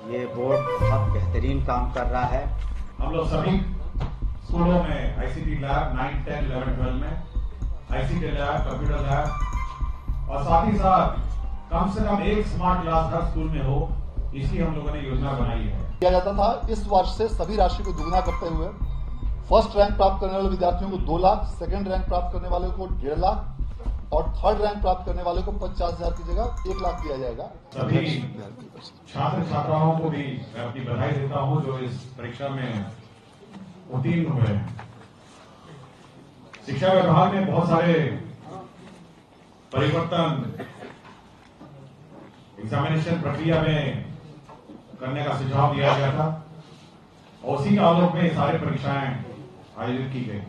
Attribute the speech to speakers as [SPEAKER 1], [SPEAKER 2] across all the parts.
[SPEAKER 1] ये बोर्ड बहुत बेहतरीन काम कर रहा है।
[SPEAKER 2] हम लोग सभी स्कूलों में आईसीटी लैब 9, 10, 11, 12 में आईसीटी लैब, कंप्यूटर लैब और साथ ही साथ कम से कम एक स्मार्ट क्लास हर स्कूल में हो, इसकी हम लोगों ने योजना बनाई है।
[SPEAKER 3] किया जाता था। इस वर्ष से सभी राशि को दुगना करते हुए फर्स्ट रैंक प्राप्त करने वाले विद्यार्थियों को 2 लाख, सेकंड रैंक प्राप्त करने वाले को 1.5 लाख और थर्ड रैंक प्राप्त करने वाले को 50,000 की जगह 1 लाख दिया जाएगा।
[SPEAKER 2] सभी छात्र छात्राओं को भी मैं अपनी बधाई देता हूं जो इस परीक्षा में उत्तीर्ण हुए हैं। शिक्षा विभाग ने बहुत सारे परिवर्तन एग्जामिनेशन प्रक्रिया में करने का सुझाव दिया गया था और उसी के आलोक में सारी परीक्षाएं आयोजित की गई।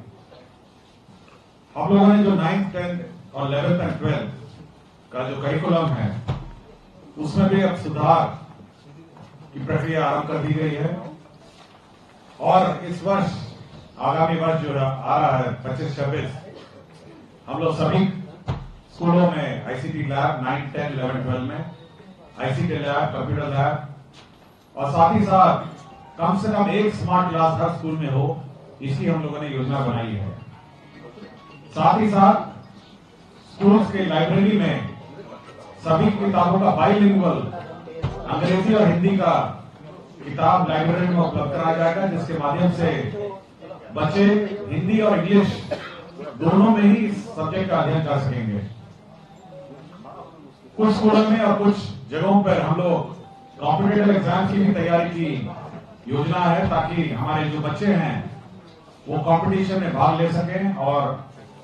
[SPEAKER 2] हम लोगों ने जो 9th, 10th और 11th एंड 12th का जो करिकुलम है उसमें भी अब सुधार की प्रक्रिया आरंभ कर दी गई है और इस वर्ष आगामी वर्ष जो आ रहा है 25-26 हम लोग सभी स्कूलों में आईसीटी लैब 9, 10, 11, 12 में आईसीटी लैब, कंप्यूटर लैब और साथ ही साथ कम से कम एक स्मार्ट क्लास हर स्कूल में हो, इसकी हम लोगों ने योजना बनाई है। साथ ही साथ स्कूल्स के लाइब्रेरी में सभी किताबों का बाइलिंगुअल अंग्रेजी और हिंदी का किताब लाइब्रेरी में उपलब्ध कराया जाएगा, जिसके माध्यम से बच्चे हिंदी और इंग्लिश दोनों में ही इस सब्जेक्ट का अध्ययन कर सकेंगे। कुछ स्कूलों में और कुछ जगहों पर हम लोग कॉम्पिटिटिव एग्जाम की भी तैयारी की योजना है ताकि हमारे जो बच्चे हैं वो कंपटीशन में भाग ले सकें और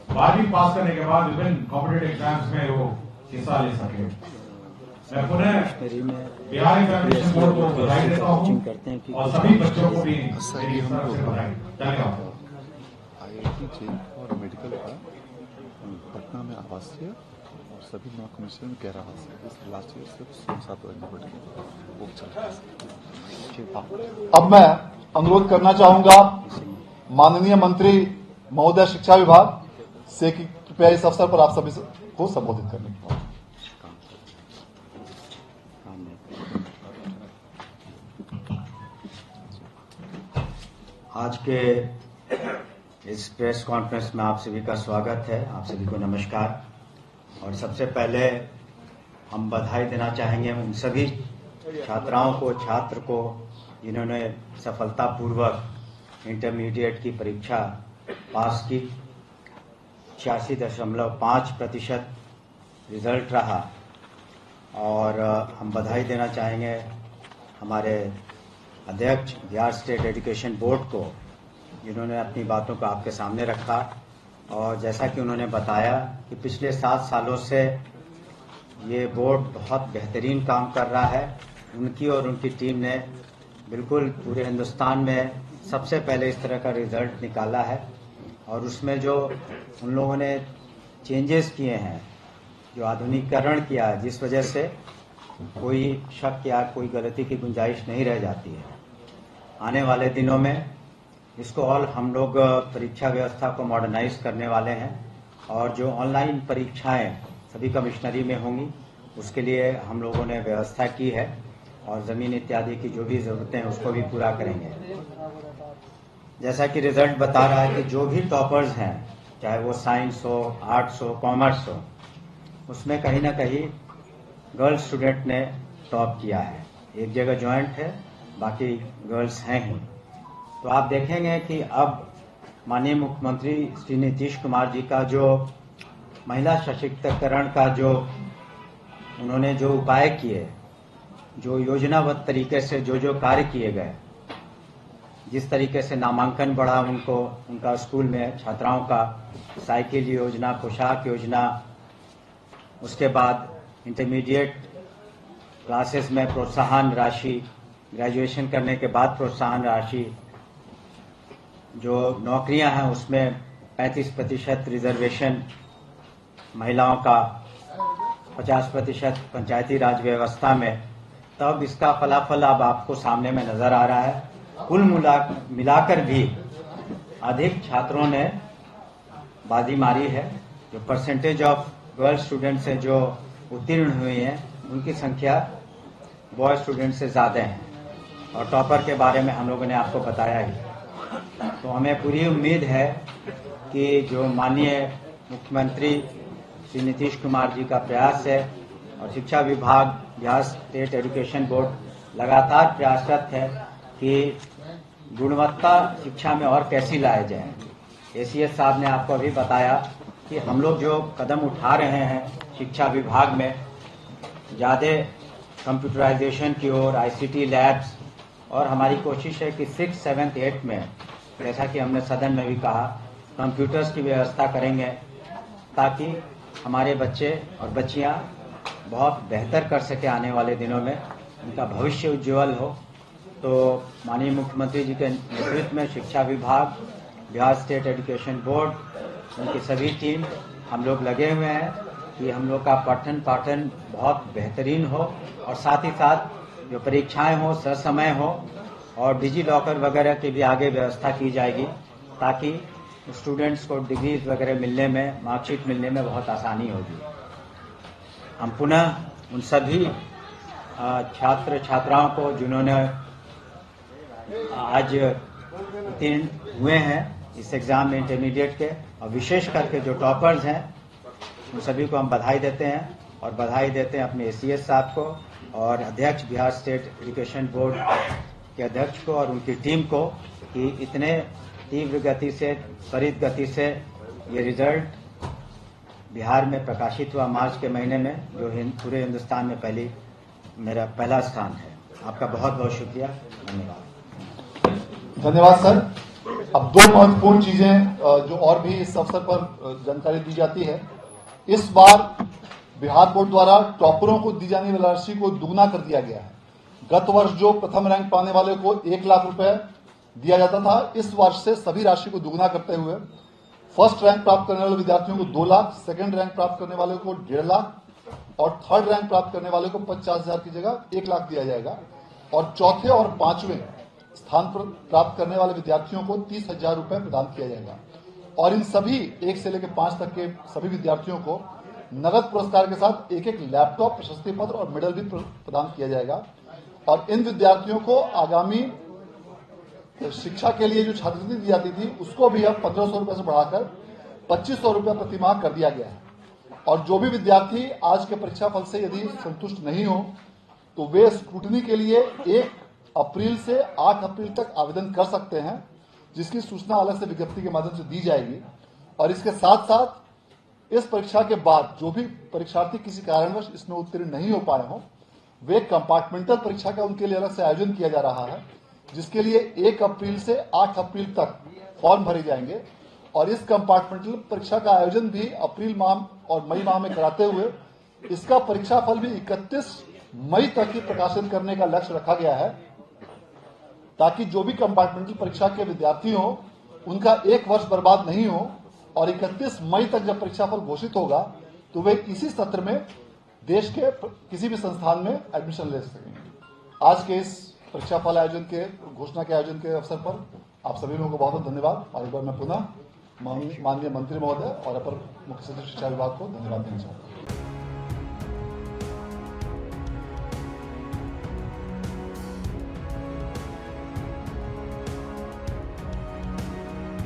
[SPEAKER 2] 12वीं पास करने के बाद विभिन्न कॉम्पिटिटिव एग्जाम्स में वो हिस्सा ले सके। मैं पुनः बिहार एग्जामिनेशन बोर्ड को बधाई देता हूं और सभी बच्चों को भी मेरी तरफ से बधाई। धन्यवाद।
[SPEAKER 4] IIT जेल और मेडिकल का पटना में आवासीय और सभी नॉन कमर्शियल 11 आवासीय इस लास्ट ईयर से 7 वो चल रहा है।
[SPEAKER 3] अब मैं अनुरोध करना चाहूंगा माननीय मंत्री महोदय शिक्षा विभाग से कि कृपया इस अवसर पर आप सभी को संबोधित करने की।
[SPEAKER 1] आज के इस प्रेस कॉन्फ्रेंस में आप सभी का स्वागत है। आप सभी को नमस्कार। और सबसे पहले हम बधाई देना चाहेंगे उन सभी छात्राओं को, छात्र को जिन्होंने सफलतापूर्वक इंटरमीडिएट की परीक्षा पास की। 86.5% रिजल्ट रहा। और हम बधाई देना चाहेंगे हमारे अध्यक्ष बिहार स्टेट एजुकेशन बोर्ड को, जिन्होंने अपनी बातों को आपके सामने रखा। और जैसा कि उन्होंने बताया कि पिछले 7 सालों से ये बोर्ड बहुत बेहतरीन काम कर रहा है। उनकी और उनकी टीम ने बिल्कुल पूरे हिंदुस्तान में सबसे पहले इस तरह का रिजल्ट निकाला है। और उसमें जो उन लोगों ने चेंजेस किए हैं, जो आधुनिकीकरण किया है, जिस वजह से कोई शक या कोई गलती की गुंजाइश नहीं रह जाती है। आने वाले दिनों में इसको और हम लोग परीक्षा व्यवस्था को मॉडर्नाइज करने वाले हैं और जो ऑनलाइन परीक्षाएं सभी कमिश्नरी में होंगी उसके लिए हम लोगों ने व्यवस्था की है और ज़मीन इत्यादि की जो भी ज़रूरतें हैं उसको भी पूरा करेंगे। जैसा कि रिजल्ट बता रहा है कि जो भी टॉपर्स हैं, चाहे वो साइंस हो, आर्ट्स हो, कॉमर्स हो, उसमें कहीं ना कहीं गर्ल्स स्टूडेंट ने टॉप किया है। एक जगह जॉइंट है, बाकी गर्ल्स हैं ही। तो आप देखेंगे कि अब माननीय मुख्यमंत्री श्री नीतीश कुमार जी का जो महिला सशक्तिकरण का जो उन्होंने जो उपाय किए, जो योजनाबद्ध तरीके से जो कार्य किए गए, जिस तरीके से नामांकन बढ़ा उनको, उनका स्कूल में छात्राओं का साइकिल योजना, पोशाक योजना, उसके बाद इंटरमीडिएट क्लासेस में प्रोत्साहन राशि, ग्रेजुएशन करने के बाद प्रोत्साहन राशि, जो नौकरियां हैं उसमें 35% रिजर्वेशन महिलाओं का, 50% पंचायती राज व्यवस्था में, तब इसका फलाफल अब आपको सामने में नजर आ रहा है। कुल मिलाकर भी अधिक छात्रों ने बाजी मारी है। जो परसेंटेज ऑफ गर्ल स्टूडेंट से जो उत्तीर्ण हुए हैं उनकी संख्या बॉय स्टूडेंट से ज़्यादा है। और टॉपर के बारे में हम लोगों ने आपको बताया ही। तो हमें पूरी उम्मीद है कि जो माननीय मुख्यमंत्री श्री नीतीश कुमार जी का प्रयास है और शिक्षा विभाग, बिहार स्टेट एजुकेशन बोर्ड लगातार प्रयासरत है कि गुणवत्ता शिक्षा में और कैसी लाए जाए। एसीएस साहब ने आपको अभी बताया कि हम लोग जो कदम उठा रहे हैं शिक्षा विभाग में, ज़्यादा कंप्यूटराइजेशन की ओर, आईसीटी लैब्स, और हमारी कोशिश है कि 6, 7, 8 में, जैसा कि हमने सदन में भी कहा, कंप्यूटर्स की व्यवस्था करेंगे ताकि हमारे बच्चे और बच्चियां बहुत बेहतर कर सके आने वाले दिनों में, उनका भविष्य उज्जवल हो। तो माननीय मुख्यमंत्री जी के नेतृत्व में शिक्षा विभाग, बिहार स्टेट एजुकेशन बोर्ड, उनकी सभी टीम, हम लोग लगे हुए हैं कि हम लोग का पठन पाठन बहुत बेहतरीन हो और साथ ही साथ जो परीक्षाएं हो ससमय हो, और डिजी लॉकर वगैरह की भी आगे व्यवस्था की जाएगी ताकि स्टूडेंट्स को डिग्रीज वगैरह मिलने में, मार्कशीट मिलने में बहुत आसानी होगी। हम पुनः उन सभी छात्र छात्राओं को जिन्होंने आज उत्तीर्ण हुए हैं इस एग्जाम में इंटरमीडिएट के, और विशेष करके जो टॉपर्स हैं, उन सभी को हम बधाई देते हैं और बधाई देते हैं अपने एसीएस साहब को और अध्यक्ष बिहार स्टेट एजुकेशन बोर्ड के अध्यक्ष को और उनकी टीम को कि इतने तीव्र गति से, त्वरित गति से ये रिजल्ट बिहार में प्रकाशित हुआ मार्च के महीने में, जो पूरे हिंदुस्तान में मेरा पहला स्थान है। आपका बहुत बहुत शुक्रिया, धन्यवाद।
[SPEAKER 3] धन्यवाद सर। अब दो महत्वपूर्ण चीजें जो और भी इस अवसर पर जानकारी दी जाती है। इस बार बिहार बोर्ड द्वारा टॉपरों को दी जाने वाली राशि को दुगना कर दिया गया है। गत वर्ष जो प्रथम रैंक पाने वाले को 1 लाख रुपए दिया जाता था, इस वर्ष से सभी राशि को दुगना करते हुए फर्स्ट रैंक प्राप्त करने वाले विद्यार्थियों को 2 लाख, सेकंड रैंक प्राप्त करने वाले को 1.5 लाख और थर्ड रैंक प्राप्त करने वाले को 50,000 की जगह 1 लाख दिया जाएगा। और चौथे और 5वें स्थान पर प्राप्त करने वाले विद्यार्थियों को 30,000 रुपए प्रदान किया जाएगा। और इन सभी 1 से लेकर 5 तक के सभी विद्यार्थियों को नगद पुरस्कार के साथ एक लैपटॉप, प्रशस्ति पत्र और मेडल भी प्रदान किया जाएगा। और इन विद्यार्थियों को आगामी शिक्षा के लिए जो छात्रवृत्ति दी जाती थी, उसको भी अब 1,500 रुपए से बढ़ाकर 2,500 रुपए प्रति माह कर दिया गया है। और जो भी विद्यार्थी आज के परीक्षा फल से यदि संतुष्ट नहीं हो, तो वे स्क्रूटनी के लिए 1 अप्रैल से 8 अप्रैल तक आवेदन कर सकते हैं, जिसकी सूचना अलग से विज्ञप्ति के माध्यम से दी जाएगी। और इसके साथ साथ इस परीक्षा के बाद जो भी परीक्षार्थी किसी कारणवश इसमें उत्तीर्ण नहीं हो पाए हों, वे कंपार्टमेंटल परीक्षा का उनके लिए अलग से आयोजन किया जा रहा है, जिसके लिए 1 अप्रैल से 8 अप्रैल तक फॉर्म भरे जाएंगे। और इस कंपार्टमेंटल परीक्षा का आयोजन भी अप्रैल माह और मई माह में कराते हुए इसका परीक्षा फल भी 31 मई तक ही प्रकाशन करने का लक्ष्य रखा गया है, ताकि जो भी कंपार्टमेंटल परीक्षा के विद्यार्थी हो, उनका 1 वर्ष बर्बाद नहीं हो। और 31 मई तक जब परीक्षा फल घोषित होगा, तो वे इसी सत्र में देश के किसी भी संस्थान में एडमिशन ले सकेंगे। आज के इस परीक्षा फल आयोजन के घोषणा के आयोजन के अवसर पर आप सभी लोगों को बहुत बहुत धन्यवाद। और एक बार मैं पुनः माननीय मंत्री महोदय और अपर मुख्य सचिव शिक्षा विभाग को धन्यवाद देना चाहूँगा।